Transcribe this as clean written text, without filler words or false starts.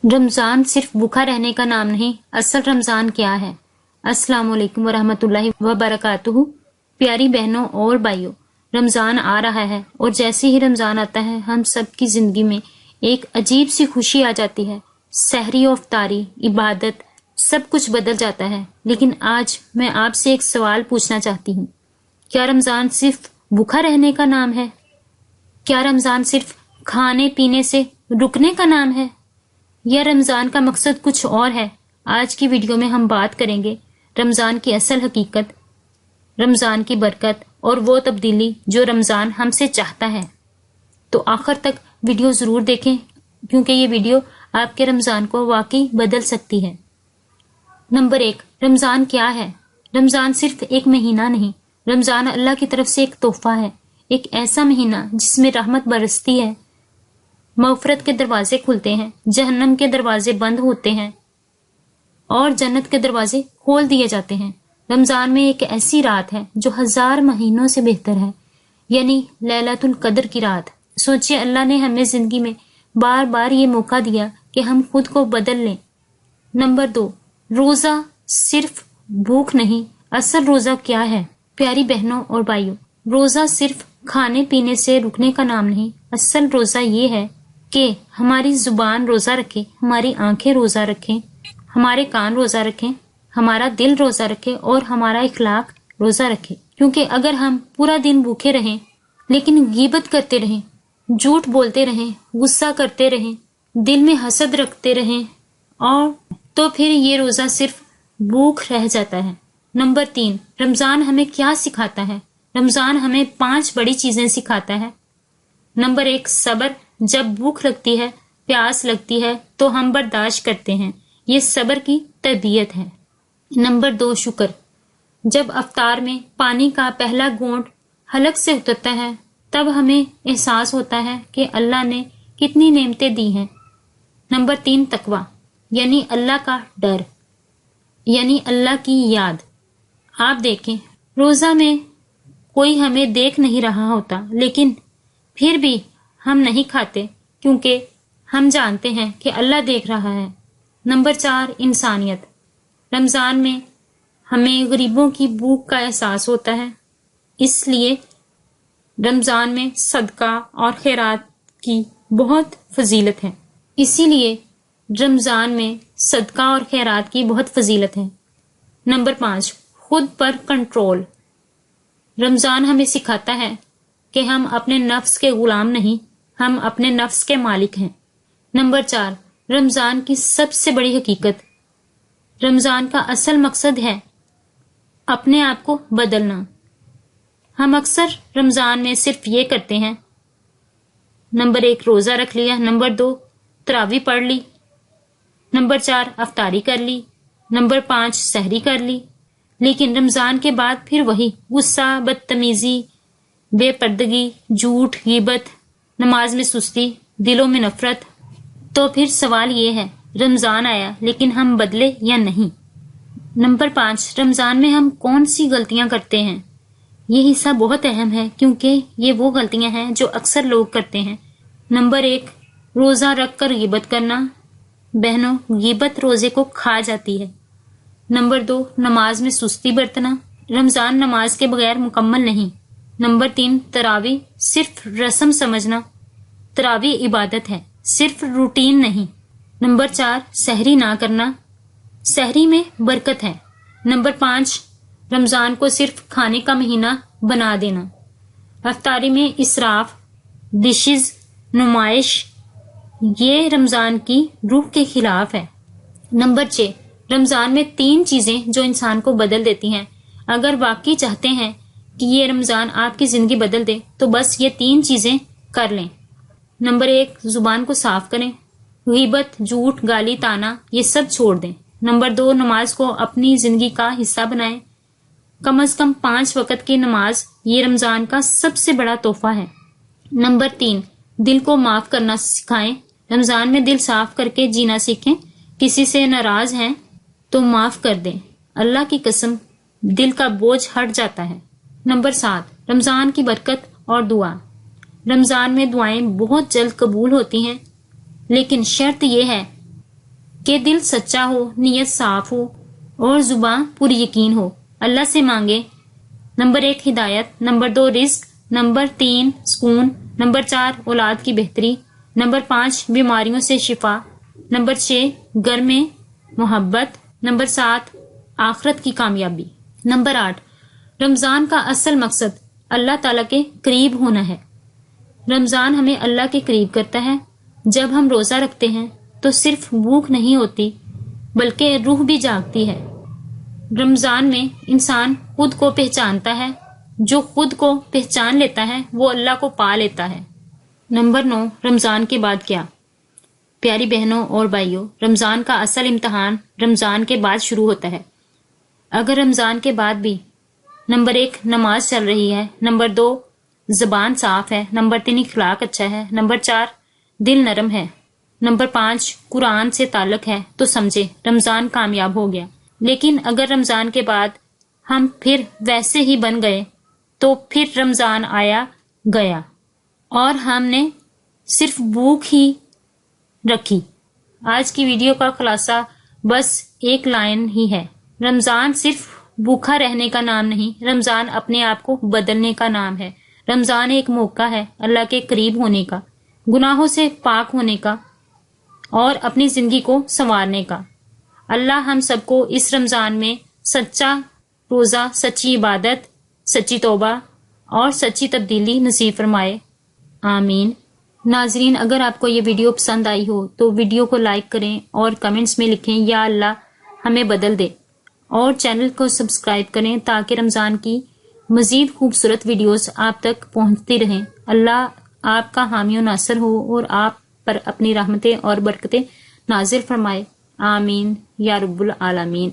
رمضان صرف بھوکا رہنے کا نام نہیں، اصل رمضان کیا ہے؟ السلام علیکم ورحمۃ اللہ وبرکاتہ۔ پیاری بہنوں اور بھائیوں، رمضان آ رہا ہے اور جیسے ہی رمضان آتا ہے ہم سب کی زندگی میں ایک عجیب سی خوشی آ جاتی ہے۔ سحری و افطاری، عبادت، سب کچھ بدل جاتا ہے۔ لیکن آج میں آپ سے ایک سوال پوچھنا چاہتی ہوں، کیا رمضان صرف بھوکا رہنے کا نام ہے؟ کیا رمضان صرف کھانے پینے سے رکنے کا نام ہے؟ یا رمضان کا مقصد کچھ اور ہے؟ آج کی ویڈیو میں ہم بات کریں گے رمضان کی اصل حقیقت، رمضان کی برکت اور وہ تبدیلی جو رمضان ہم سے چاہتا ہے۔ تو آخر تک ویڈیو ضرور دیکھیں کیونکہ یہ ویڈیو آپ کے رمضان کو واقعی بدل سکتی ہے۔ نمبر 1، رمضان کیا ہے؟ رمضان صرف ایک مہینہ نہیں، رمضان اللہ کی طرف سے ایک تحفہ ہے، ایک ایسا مہینہ جس میں رحمت برستی ہے، مغفرت کے دروازے کھلتے ہیں، جہنم کے دروازے بند ہوتے ہیں اور جنت کے دروازے کھول دیے جاتے ہیں۔ رمضان میں ایک ایسی رات ہے جو 1000 مہینوں سے بہتر ہے، یعنی لیلۃ القدر کی رات۔ سوچئے اللہ نے ہمیں زندگی میں بار بار یہ موقع دیا کہ ہم خود کو بدل لیں۔ نمبر 2، روزہ صرف بھوک نہیں، اصل روزہ کیا ہے؟ پیاری بہنوں اور بھائیوں، روزہ صرف کھانے پینے سے رکنے کا نام نہیں، اصل روزہ یہ ہے کہ ہماری زبان روزہ رکھے، ہماری آنکھیں روزہ رکھیں، ہمارے کان روزہ رکھیں، ہمارا دل روزہ رکھے اور ہمارا اخلاق روزہ رکھے۔ کیونکہ اگر ہم پورا دن بھوکے رہیں لیکن غیبت کرتے رہیں، جھوٹ بولتے رہیں، غصہ کرتے رہیں، دل میں حسد رکھتے رہیں اور تو پھر یہ روزہ صرف بھوک رہ جاتا ہے۔ نمبر 3، رمضان ہمیں کیا سکھاتا ہے؟ رمضان ہمیں 5 بڑی چیزیں سکھاتا ہے۔ نمبر 1، صبر۔ جب بھوک لگتی ہے، پیاس لگتی ہے تو ہم برداشت کرتے ہیں، یہ صبر کی تربیت ہے۔ نمبر 2، شکر۔ جب افطار میں پانی کا پہلا گھونٹ حلق سے اترتا ہے تب ہمیں احساس ہوتا ہے کہ اللہ نے کتنی نعمتیں دی ہیں۔ نمبر 3، تقویٰ، یعنی اللہ کا ڈر، یعنی اللہ کی یاد۔ آپ دیکھیں، روزہ میں کوئی ہمیں دیکھ نہیں رہا ہوتا لیکن پھر بھی ہم نہیں کھاتے کیونکہ ہم جانتے ہیں کہ اللہ دیکھ رہا ہے۔ نمبر 4، انسانیت۔ رمضان میں ہمیں غریبوں کی بھوک کا احساس ہوتا ہے، اس لیے رمضان میں صدقہ اور خیرات کی بہت فضیلت ہے۔ اسی لیے رمضان میں صدقہ اور خیرات کی بہت فضیلت ہے۔ نمبر 5، خود پر کنٹرول۔ رمضان ہمیں سکھاتا ہے کہ ہم اپنے نفس کے غلام نہیں، ہم اپنے نفس کے مالک ہیں۔ نمبر 4، رمضان کی سب سے بڑی حقیقت۔ رمضان کا اصل مقصد ہے اپنے آپ کو بدلنا۔ ہم اکثر رمضان میں صرف یہ کرتے ہیں، نمبر 1، روزہ رکھ لیا، نمبر 2، تراویح پڑھ لی، نمبر 4، افطاری کر لی، نمبر 5، سحری کر لی۔ لیکن رمضان کے بعد پھر وہی غصہ، بدتمیزی، بے پردگی، جھوٹ، غیبت، نماز میں سستی، دلوں میں نفرت۔ تو پھر سوال یہ ہے، رمضان آیا لیکن ہم بدلے یا نہیں؟ نمبر 5، رمضان میں ہم کون سی غلطیاں کرتے ہیں؟ یہ حصہ بہت اہم ہے کیونکہ یہ وہ غلطیاں ہیں جو اکثر لوگ کرتے ہیں۔ نمبر 1، روزہ رکھ کر غیبت کرنا۔ بہنوں، غیبت روزے کو کھا جاتی ہے۔ نمبر 2، نماز میں سستی برتنا۔ رمضان نماز کے بغیر مکمل نہیں۔ نمبر 3، تراویح صرف رسم سمجھنا۔ تراویح عبادت ہے، صرف روٹین نہیں۔ نمبر 4، سحری نہ کرنا۔ سحری میں برکت ہے۔ نمبر 5، رمضان کو صرف کھانے کا مہینہ بنا دینا۔ افطاری میں اسراف، ڈشز، نمائش، یہ رمضان کی روح کے خلاف ہے۔ نمبر 6، رمضان میں 3 چیزیں جو انسان کو بدل دیتی ہیں۔ اگر واقعی چاہتے ہیں کہ یہ رمضان آپ کی زندگی بدل دے تو بس یہ 3 چیزیں کر لیں۔ نمبر 1، زبان کو صاف کریں، غیبت، جھوٹ، گالی، طعنا یہ سب چھوڑ دیں۔ نمبر 2، نماز کو اپنی زندگی کا حصہ بنائیں، کم از کم 5 وقت کی نماز، یہ رمضان کا سب سے بڑا تحفہ ہے۔ نمبر 3، دل کو معاف کرنا سکھائیں، رمضان میں دل صاف کر کے جینا سیکھیں۔ کسی سے ناراض ہیں تو معاف کر دیں، اللہ کی قسم دل کا بوجھ ہٹ جاتا ہے۔ نمبر 7، رمضان کی برکت اور دعا۔ رمضان میں دعائیں بہت جلد قبول ہوتی ہیں لیکن شرط یہ ہے کہ دل سچا ہو، نیت صاف ہو اور زبان پوری یقین ہو۔ اللہ سے مانگے نمبر 1 ہدایت، نمبر 2 رزق، نمبر 3 سکون، نمبر 4 اولاد کی بہتری، نمبر 5 بیماریوں سے شفا، نمبر 6 گھر میں محبت، نمبر 7 آخرت کی کامیابی، نمبر 8 رمضان کا اصل مقصد اللہ تعالیٰ کے قریب ہونا ہے۔ رمضان ہمیں اللہ کے قریب کرتا ہے۔ جب ہم روزہ رکھتے ہیں تو صرف بھوک نہیں ہوتی بلکہ روح بھی جاگتی ہے۔ رمضان میں انسان خود کو پہچانتا ہے۔ جو خود کو پہچان لیتا ہے وہ اللہ کو پا لیتا ہے۔ نمبر 9 رمضان کے بعد کیا؟ پیاری بہنوں اور بھائیوں، رمضان کا اصل امتحان رمضان کے بعد شروع ہوتا ہے۔ اگر رمضان کے بعد بھی نمبر 1 نماز چل رہی ہے، نمبر 2 زبان صاف ہے، نمبر 3 اخلاق اچھا ہے، نمبر 4 دل نرم ہے، نمبر 5 قرآن سے تعلق ہے، تو سمجھے رمضان کامیاب ہو گیا۔ لیکن اگر رمضان کے بعد ہم پھر ویسے ہی بن گئے تو پھر رمضان آیا گیا اور ہم نے صرف بھوک ہی رکھی۔ آج کی ویڈیو کا خلاصہ بس ایک لائن ہی ہے، رمضان صرف بھوکا رہنے کا نام نہیں، رمضان اپنے آپ کو بدلنے کا نام ہے۔ رمضان ایک موقع ہے اللہ کے قریب ہونے کا، گناہوں سے پاک ہونے کا اور اپنی زندگی کو سنوارنے کا۔ اللہ ہم سب کو اس رمضان میں سچا روزہ، سچی عبادت، سچی توبہ اور سچی تبدیلی نصیب فرمائے، آمین۔ ناظرین، اگر آپ کو یہ ویڈیو پسند آئی ہو تو ویڈیو کو لائک کریں اور کمنٹس میں لکھیں یا اللہ ہمیں بدل دے، اور چینل کو سبسکرائب کریں تاکہ رمضان کی مزید خوبصورت ویڈیوز آپ تک پہنچتی رہیں۔ اللہ آپ کا حامی و ناصر ہو اور آپ پر اپنی رحمتیں اور برکتیں نازل فرمائے، آمین یا رب العالمین۔